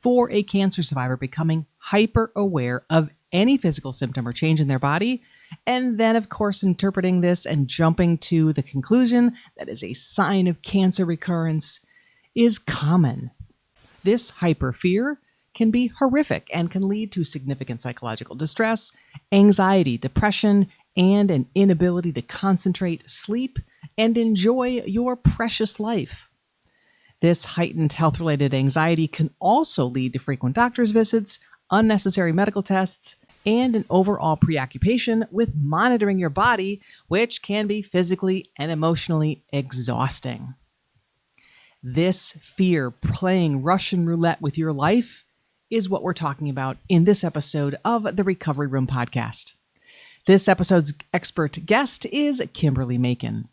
for a cancer survivor becoming hyper aware of any physical symptom or change in their body, and then, of course, interpreting this and jumping to the conclusion that is a sign of cancer recurrence is common. This hyper fear can be horrific and can lead to significant psychological distress, anxiety, depression, and an inability to concentrate, sleep, and enjoy your precious life. This heightened health-related anxiety can also lead to frequent doctor's visits, unnecessary medical tests, and an overall preoccupation with monitoring your body, which can be physically and emotionally exhausting. This fear playing Russian roulette with your life is what we're talking about in this episode of the Recovery Room podcast. This episode's expert guest is Kimberly Macon.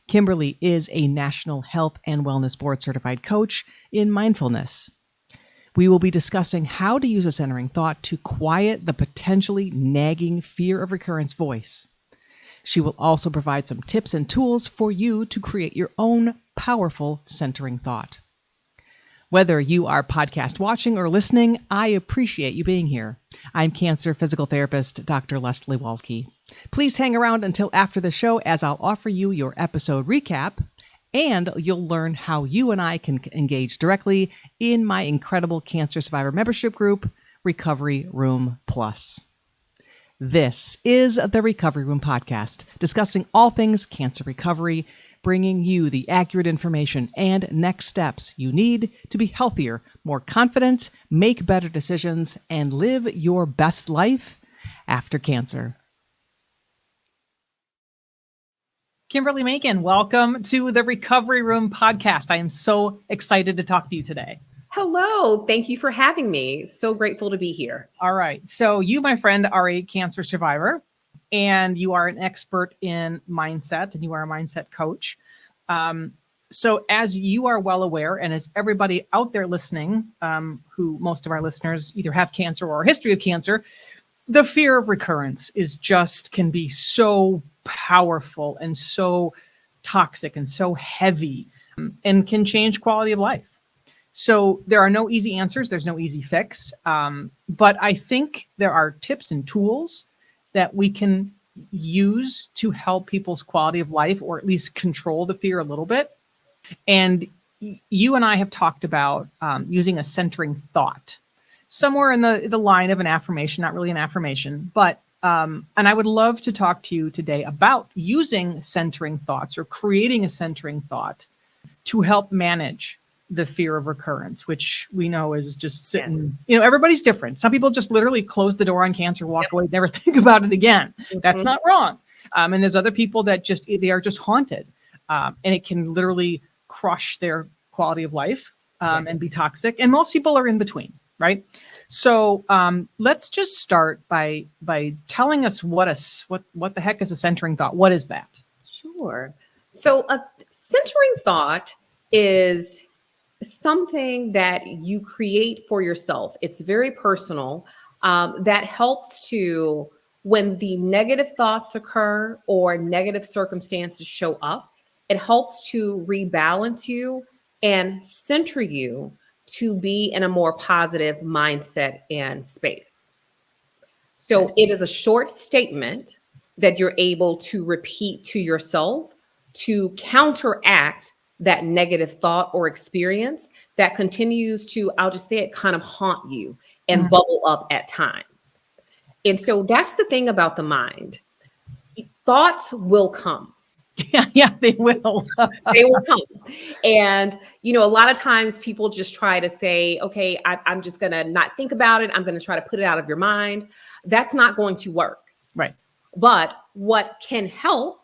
Kimberly is a National Health and Wellness Board certified coach in mindfulness. We will be discussing how to use a centering thought to quiet the potentially nagging fear of recurrence voice. She will also provide some tips and tools for you to create your own powerful centering thought. Whether you are podcast watching or listening, I appreciate you being here. I'm cancer physical therapist, Dr. Leslie Waltke. Please hang around until after the show as I'll offer you your episode recap, and you'll learn how you and I can engage directly in my incredible cancer survivor membership group, Recovery Room Plus. This is the Recovery Room podcast, discussing all things cancer recovery, bringing you the accurate information and next steps you need to be healthier, more confident, make better decisions, and live your best life after cancer. Kimberly Macon, welcome to the Recovery Room podcast. I am so excited to talk to you today. Hello. Thank you for having me. So grateful to be here. All right. So you, my friend, are a cancer survivor, and you are an expert in mindset, and you are a mindset coach. So as you are well aware, and as everybody out there listening, who most of our listeners either have cancer or a history of cancer, the fear of recurrence can be so powerful and so toxic and so heavy, and can change quality of life. So there are no easy answers. There's no easy fix. But I think there are tips and tools that we can use to help people's quality of life, or at least control the fear a little bit. And you and I have talked about using a centering thought, somewhere in the line of an affirmation, not really an affirmation, but and I would love to talk to you today about using centering thoughts or creating a centering thought to help manage the fear of recurrence, which we know is just sitting, everybody's different. Some people just literally close the door on cancer, walk away, never think about it again. Mm-hmm. That's not wrong. And there's other people that they are just haunted. And it can literally crush their quality of life and be toxic. And most people are in between, right? So let's just start by telling us what the heck is a centering thought? What is that? Sure. So a centering thought is something that you create for yourself. It's very personal. That helps to, when the negative thoughts occur or negative circumstances show up, it helps to rebalance you and center you to be in a more positive mindset and space. So it is a short statement that you're able to repeat to yourself to counteract that negative thought or experience that continues to, I'll just say it, kind of haunt you and bubble up at times. And so that's the thing about the mind. Thoughts will come. Yeah, they will. They will come. And, a lot of times people just try to say, okay, I'm just going to not think about it. I'm going to try to put it out of your mind. That's not going to work. Right. But what can help,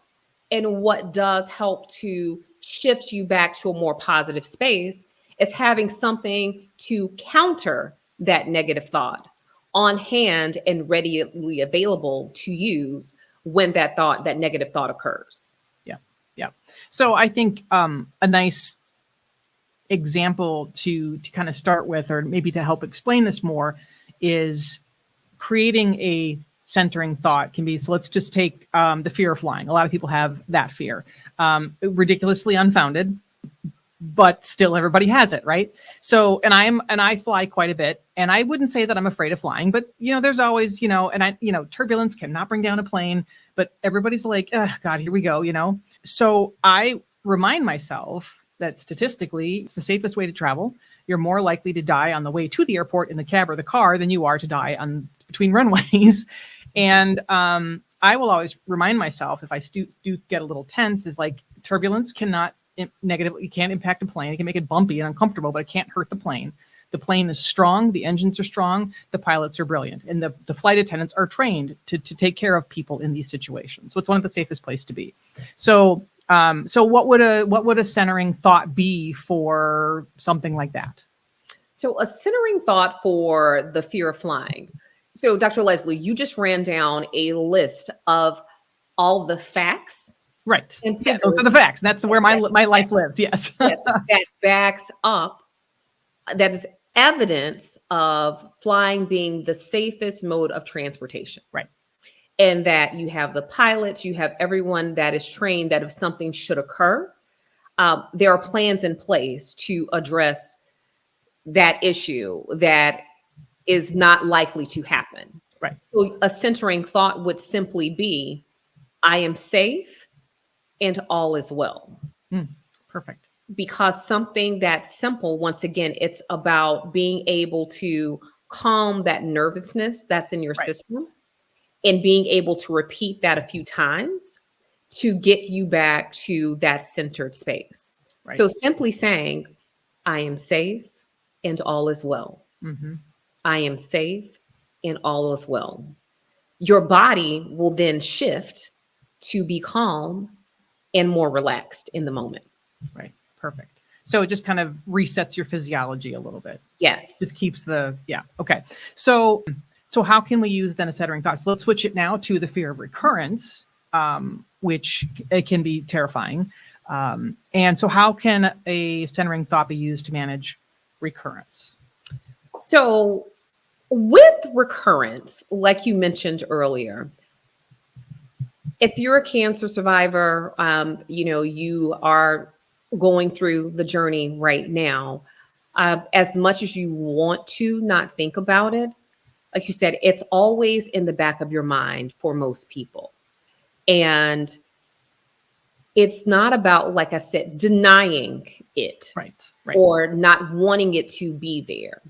and what does help to shift you back to a more positive space, is having something to counter that negative thought on hand and readily available to use when that negative thought occurs. Yeah. So I think a nice example to kind of start with, or maybe to help explain this more, is creating a centering thought can be, so let's just take the fear of flying. A lot of people have that fear, ridiculously unfounded. but still everybody has it, right? So, and I fly quite a bit, and I wouldn't say that I'm afraid of flying, but there's always, turbulence cannot bring down a plane, but everybody's like, oh, God, here we go. So I remind myself that statistically, it's the safest way to travel. You're more likely to die on the way to the airport in the cab or the car than you are to die on between runways. And I will always remind myself, if I do get a little tense, is like turbulence cannot negatively, it can't impact a plane. It can make it bumpy and uncomfortable, but it can't hurt the plane. The plane is strong, the engines are strong, the pilots are brilliant, and the flight attendants are trained to take care of people in these situations. So it's one of the safest places to be. So what would a centering thought be for something like that? So a centering thought for the fear of flying. So Dr. Leslie, you just ran down a list of all the facts. Right. Yeah, those are the facts. That's where my life lives. Yes. Yes, that backs up, that is evidence of flying being the safest mode of transportation. Right. And that you have the pilots, you have everyone that is trained that if something should occur, there are plans in place to address that issue that is not likely to happen. Right. So a centering thought would simply be, I am safe and all is well. Perfect. Because something that simple, once again, it's about being able to calm that nervousness that's in your system and being able to repeat that a few times to get you back to that centered space. Right. So simply saying, I am safe and all is well. Mm-hmm. I am safe and all is well. Your body will then shift to be calm and more relaxed in the moment. Right. Perfect. So it just kind of resets your physiology a little bit. Yes. Just keeps okay. So how can we use then a centering thought? So let's switch it now to the fear of recurrence, which it can be terrifying. And so how can a centering thought be used to manage recurrence? So with recurrence, like you mentioned earlier, if you're a cancer survivor, you are going through the journey right now, as much as you want to not think about it, like you said, it's always in the back of your mind for most people. And it's not about, like I said, denying it or not wanting it to be there.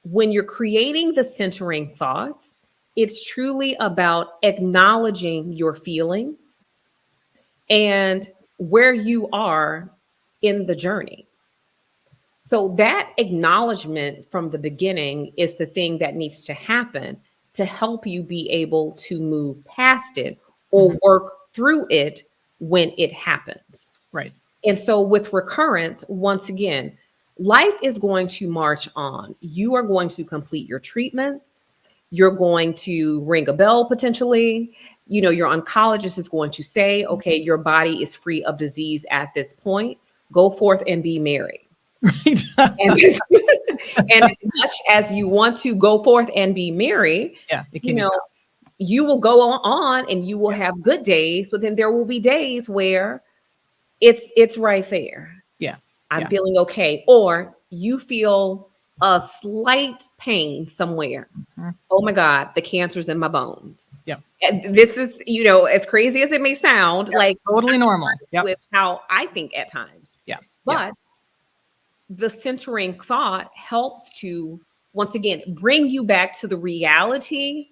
When you're creating the centering thoughts, it's truly about acknowledging your feelings and where you are in the journey. So that acknowledgement from the beginning is the thing that needs to happen to help you be able to move past it or work through it when it happens. Right. And so with recurrence, once again, life is going to march on. You are going to complete your treatments. You're going to ring a bell potentially. Your oncologist is going to say, okay, your body is free of disease at this point. Go forth and be merry. Right. and as much as you want to go forth and be merry, you will go on and you will have good days, but then there will be days where it's right there. Yeah. I'm feeling okay. Or you feel a slight pain somewhere. Mm-hmm. Oh my God, the cancer's in my bones. Yeah. And this is, as crazy as it may sound, like totally normal with how I think at times. Yeah. But the centering thought helps to, once again, bring you back to the reality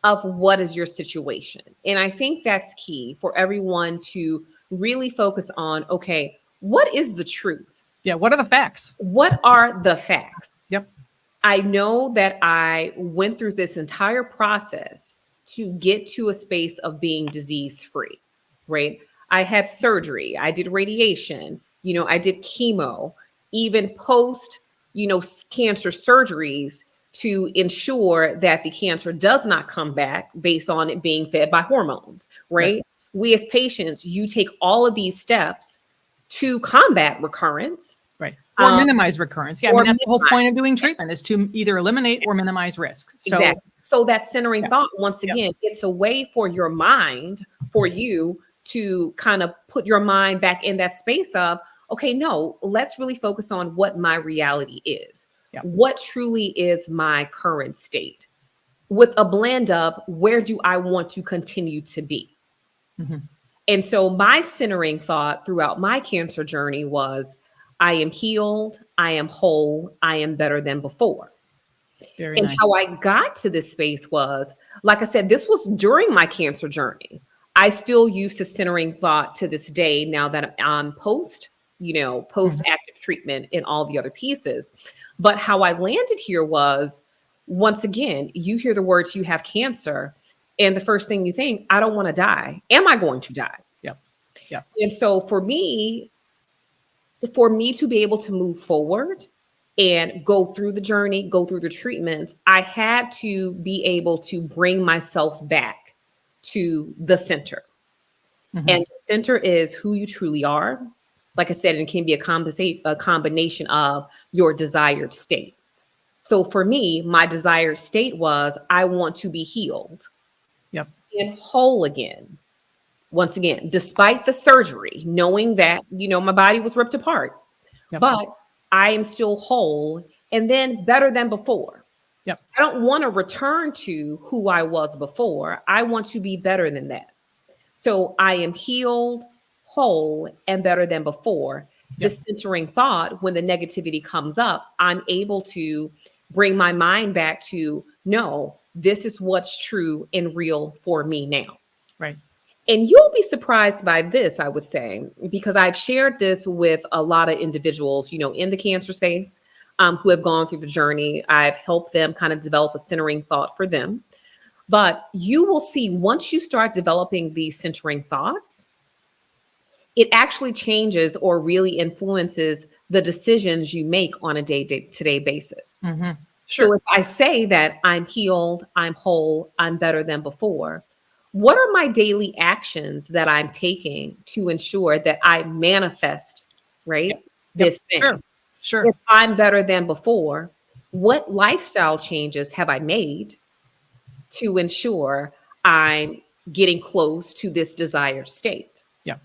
of what is your situation. And I think that's key for everyone to really focus on, okay, what is the truth? Yeah. What are the facts? What are the facts? Yep. I know that I went through this entire process to get to a space of being disease-free, right? I had surgery. I did radiation. I did chemo, even post, cancer surgeries to ensure that the cancer does not come back based on it being fed by hormones, right? We as patients, you take all of these steps to combat recurrence. Right. Or minimize recurrence. Yeah. That's the whole point of doing treatment is to either eliminate or minimize risk. So, exactly. So that centering thought, once again, it's a way for your mind, for you to kind of put your mind back in that space of, okay, no, let's really focus on what my reality is. Yep. What truly is my current state? With a blend of where do I want to continue to be? Mm-hmm. And so my centering thought throughout my cancer journey was I am healed, I am whole, I am better than before. Very And how nice. I got to this space was, like I said, this was during my cancer journey. I still use the centering thought to this day now that I'm post Mm-hmm. active treatment and all the other pieces. But how I landed here was, once again, you hear the words, you have cancer. And the first thing you think, I don't want to die. Am I going to die? Yep. Yep. And so for me to be able to move forward and go through the journey, go through the treatments, I had to be able to bring myself back to the center. Mm-hmm. And the center is who you truly are. Like I said, it can be a combination of your desired state. So for me, my desired state was I want to be healed Yep. and whole again. Once again, despite the surgery, knowing that, my body was ripped apart, Yep. but I am still whole and then better than before. Yep. I don't want to return to who I was before. I want to be better than that. So I am healed, whole, and better than before. Yep. This centering thought, when the negativity comes up, I'm able to bring my mind back to, no, this is what's true and real for me now. Right. And you'll be surprised by this, I would say, because I've shared this with a lot of individuals, in the cancer space, who have gone through the journey. I've helped them kind of develop a centering thought for them. But you will see once you start developing these centering thoughts, it actually changes or really influences the decisions you make on a day-to-day basis. Mm-hmm. So Sure. if I say that I'm healed, I'm whole, I'm better than before, what are my daily actions that I'm taking to ensure that I manifest, right, Yep. Yep. this thing? Sure. Sure. If I'm better than before, what lifestyle changes have I made to ensure I'm getting close to this desired state? Yep.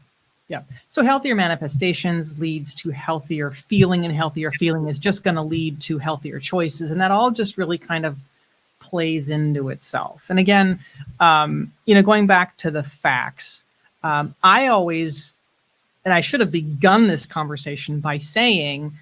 Yep. So healthier manifestations leads to healthier feeling, and healthier feeling is just going to lead to healthier choices. And that all just really kind of plays into itself. And again, going back to the facts, I always, and I should have begun this conversation by saying,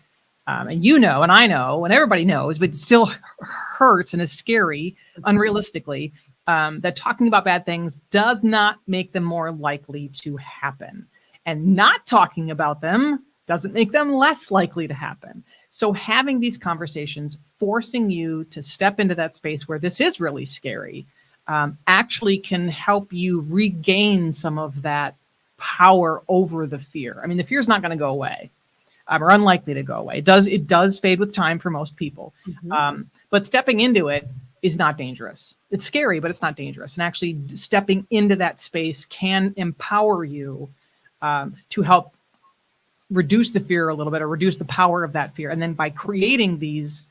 and and I know, and everybody knows, but it still hurts and is scary, unrealistically, that talking about bad things does not make them more likely to happen. And not talking about them doesn't make them less likely to happen. So having these conversations, forcing you to step into that space where this is really scary, actually can help you regain some of that power over the fear. I mean, the fear is not going to go away, or unlikely to go away. It does fade with time for most people. Mm-hmm. But stepping into it is not dangerous. It's scary, but it's not dangerous. And actually stepping into that space can empower you to help reduce the fear a little bit, or reduce the power of that fear. And then by creating these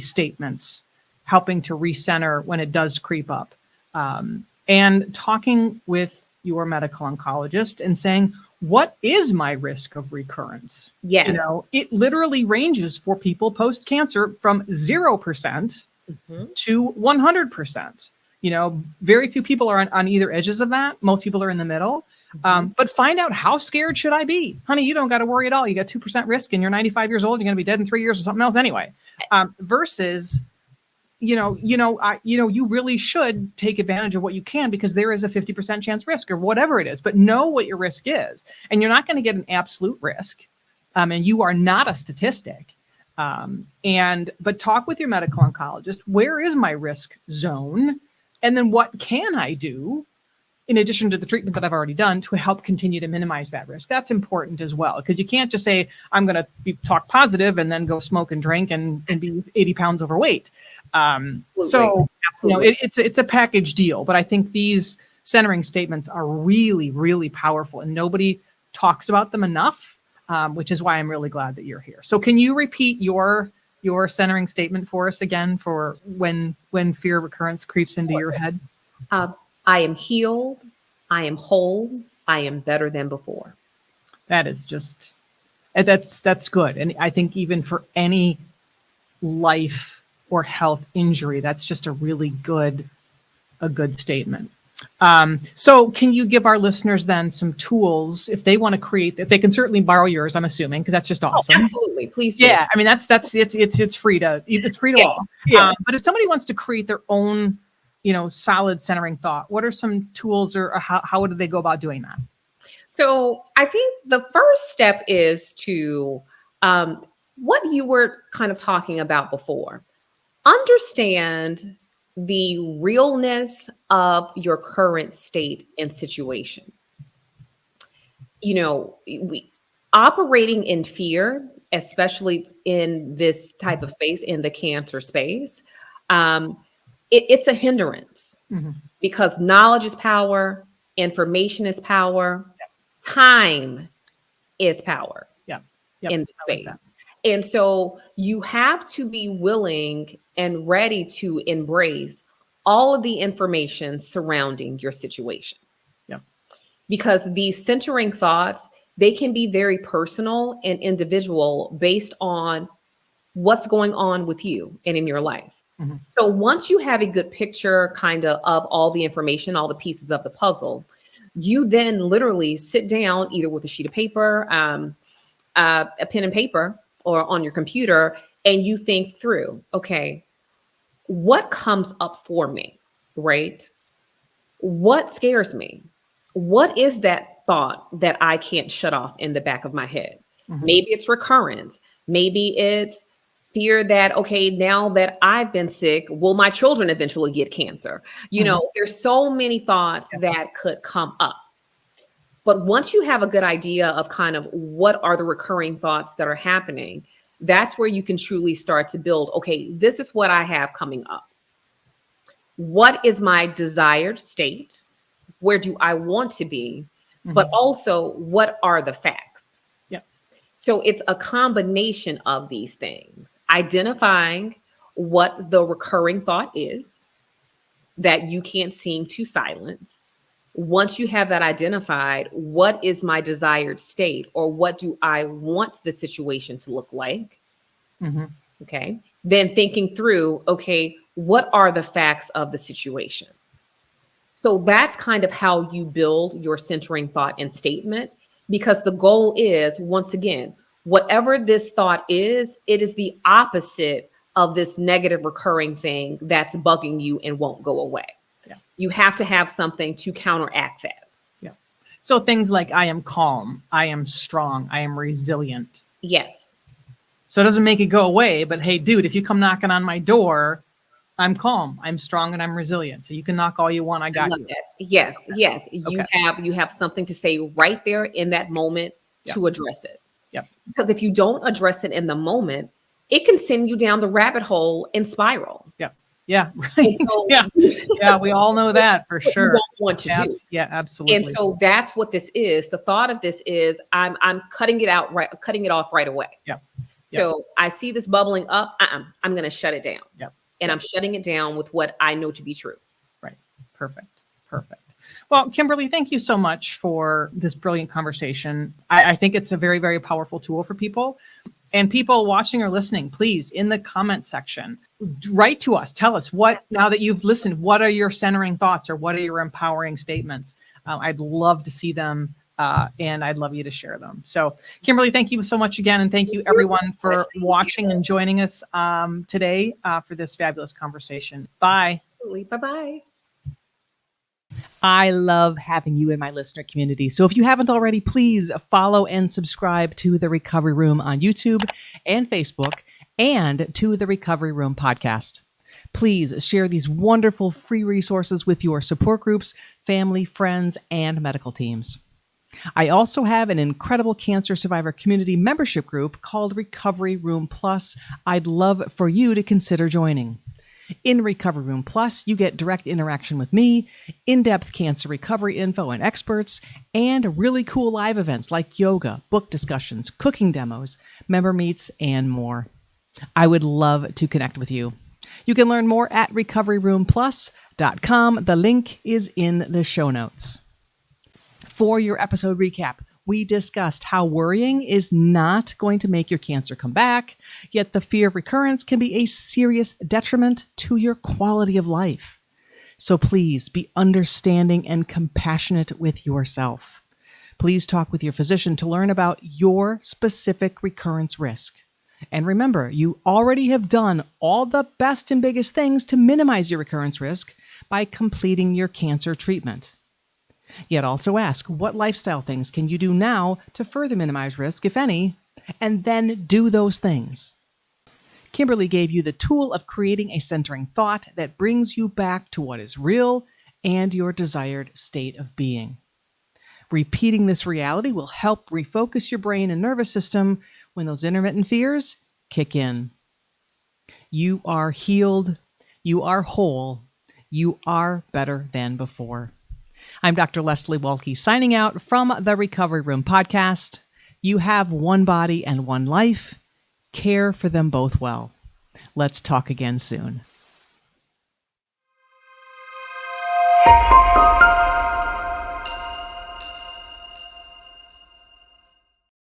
statements, helping to recenter when it does creep up, and talking with your medical oncologist and saying, what is my risk of recurrence? Yes. It literally ranges for people post-cancer from 0% to 100%. Very few people are on either edges of that. Most people are in the middle. But find out, how scared should I be? Honey, you don't got to worry at all. You got 2% risk and you're 95 years old. You're going to be dead in 3 years or something else anyway. Versus, you really should take advantage of what you can, because there is a 50% chance risk or whatever it is. But know what your risk is. And you're not going to get an absolute risk. And you are not a statistic. But talk with your medical oncologist. Where is my risk zone? And then what can I do, in addition to the treatment that I've already done, to help continue to minimize that risk? That's important as well, because you can't just say, I'm going to talk positive and then go smoke and drink and be 80 pounds overweight. Absolutely. It's a package deal. But I think these centering statements are really, really powerful, and nobody talks about them enough, which is why I'm really glad that you're here. So can you repeat your centering statement for us again, for when fear of recurrence creeps into your head? I am healed, I am whole, I am better than before. That is just And that's good. And I think even for any life or health injury, that's just a good statement. So can you give our listeners then some tools if they want to create that? They can certainly borrow yours, I'm assuming, because that's just Oh, awesome. absolutely. Please do. Yeah. I mean, it's free to Yes. all. Yes. But if somebody wants to create their own, solid centering thought, what are some tools or how would they go about doing that? So I think the first step is to what you were kind of talking about before. Understand the realness of your current state and situation. We operating in fear, especially in this type of space, in the cancer space, um, it's a hindrance because knowledge is power, information is power, time is power Yeah. in this I like space. And so you have to be willing and ready to embrace all of the information surrounding your situation. Yeah. Because these centering thoughts, they can be very personal and individual based on what's going on with you and in your life. So once you have a good picture kind of all the information, all the pieces of the puzzle, you then literally sit down either with a sheet of paper, a pen and paper, or on your computer, and you think through, okay, what comes up for me, right? What scares me? What is that thought that I can't shut off in the back of my head? Maybe it's recurrence. Maybe it's fear that, okay, now that I've been sick, will my children eventually get cancer? There's so many thoughts that could come up. But once you have a good idea of kind of what are the recurring thoughts that are happening, that's where you can truly start to build, okay, this is what I have coming up. What is my desired state? Where do I want to be? But also, what are the facts? Yep. So it's a combination of these things, identifying what the recurring thought is that you can't seem to silence. Once you have that identified, what is my desired state, or what do I want the situation to look like? Okay. Then thinking through, okay, what are the facts of the situation? So that's kind of how you build your centering thought and statement, because the goal is, once again, whatever this thought is, it is the opposite of this negative recurring thing that's bugging you and won't go away. Yeah. You have to have something to counteract that. Yeah. So things like I am calm, I am strong, I am resilient. Yes. So it doesn't make it go away, but hey, dude, if you come knocking on my door, I'm calm, I'm strong, and I'm resilient. So you can knock all you want. I got you. That. Yes. Okay. Yes. Okay. You have something to say right there in that moment to address it. Yep. Because if you don't address it in the moment, it can send you down the rabbit hole and spiral. Yep. Yeah. Right. So, yeah. We all know that for sure. You don't want to do. Yeah, absolutely. And so that's what this is. The thought of this is I'm cutting it off right away. Yeah. So I see this bubbling up. I'm going to shut it down. Yep. And I'm shutting it down with what I know to be true. Right. Perfect. Well, Kimberly, thank you so much for this brilliant conversation. I think it's a very, very powerful tool for people. And people watching or listening, please, in the comment section, write to us. Tell us now that you've listened, what are your centering thoughts or what are your empowering statements? I'd love to see them. And I'd love you to share them. So, Kimberly, thank you so much again. And thank you, everyone, for watching and joining us today for this fabulous conversation. Bye. Absolutely. Bye-bye. I love having you in my listener community. So if you haven't already, please follow and subscribe to The Recovery Room on YouTube and Facebook, and to the Recovery Room podcast. Please share these wonderful free resources with your support groups, family, friends, and medical teams. I also have an incredible cancer survivor community membership group called Recovery Room Plus. I'd love for you to consider joining. In Recovery Room Plus, you get direct interaction with me, in-depth cancer recovery info and experts, and really cool live events like yoga, book discussions, cooking demos, member meets, and more. I would love to connect with you. You can learn more at recoveryroomplus.com. The link is in the show notes. For your episode recap, we discussed how worrying is not going to make your cancer come back, yet the fear of recurrence can be a serious detriment to your quality of life. So please be understanding and compassionate with yourself. Please talk with your physician to learn about your specific recurrence risk. And remember, you already have done all the best and biggest things to minimize your recurrence risk by completing your cancer treatment. Yet also ask, what lifestyle things can you do now to further minimize risk, if any, and then do those things. Kimberly gave you the tool of creating a centering thought that brings you back to what is real and your desired state of being. Repeating this reality will help refocus your brain and nervous system when those intermittent fears kick in. You are healed. You are whole. You are better than before. I'm Dr. Leslie Waltke signing out from the Recovery Room podcast. You have one body and one life. Care for them both well. Let's talk again soon.